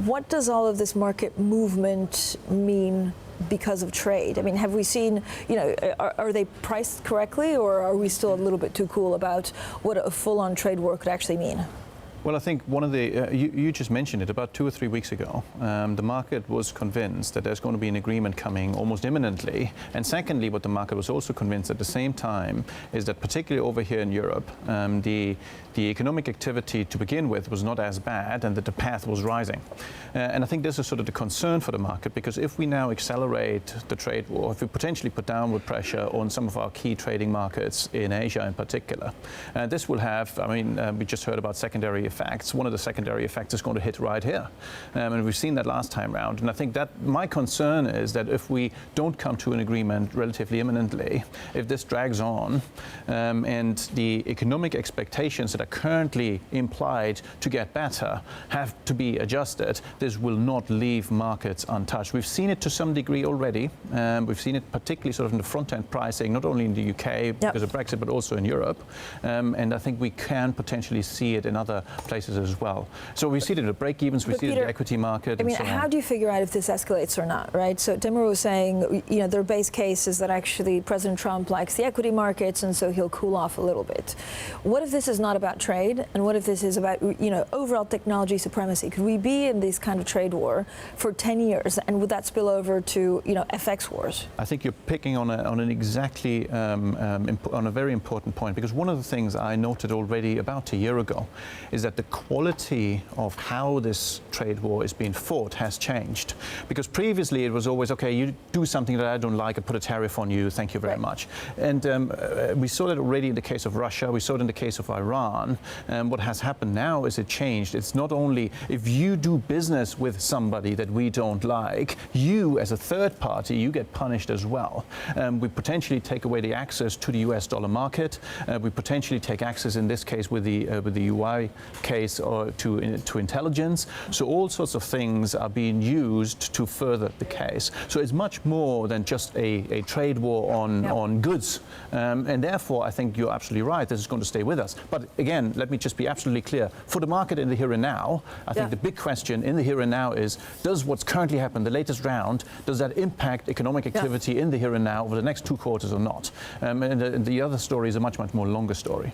What does all of this market movement mean because of trade? I mean, have we seen, are they priced correctly, or are we still a little bit too cool about what a full-on trade war could actually mean? Well, I think one of the, you just mentioned it, about 2 or 3 weeks ago, the market was convinced that there's going to be an agreement coming almost imminently. And secondly, what the market was also convinced at the same time is that particularly over here in Europe, the economic activity to begin with was not as bad, and that the path was rising. And I think this is sort of the concern for the market, because if we now accelerate the trade war, if we potentially put downward pressure on some of our key trading markets in Asia in particular, this will have, we just heard about secondary effects. One of the secondary effects is going to hit right here. And we've seen that last time round. And I think that my concern is that if we don't come to an agreement relatively imminently, if this drags on, and the economic expectations that are currently implied to get better have to be adjusted, this will not leave markets untouched. We've seen it to some degree already. We've seen it particularly sort of in the front-end pricing, not only in the UK because of Brexit, but also in Europe. And I think we can potentially see it in other places as well. So we see it in the break-evens, we see it in the equity market. How do you figure out if this escalates or not, right? So Timur was saying, their base case is that actually President Trump likes the equity markets, and so he'll cool off a little bit. What if this is not about trade, and what if this is about, overall technology supremacy? Could we be in this kind of trade war for 10 years, and would that spill over to, FX wars? I think you're picking on an exactly, on a very important point, because one of the things I noted already about a year ago is that the quality of how this trade war is being fought has changed. Because previously it was always, okay, you do something that I don't like, I put a tariff on you, thank you very much. And we saw that already in the case of Russia, we saw it in the case of Iran. What has happened now is it changed. It's not only if you do business with somebody that we don't like, you as a third party, you get punished as well. We potentially take away the access to the US dollar market. We potentially take access in this case with the UI case or to intelligence. So all sorts of things are being used to further the case. So it's much more than just a trade war on goods. And therefore, I think you're absolutely right. This is going to stay with us. But again, let me just be absolutely clear. For the market in the here and now, I think the big question in the here and now is, does what's currently happened, the latest round, does that impact economic activity in the here and now over the next 2 quarters or not? And the other story is a much, much more longer story.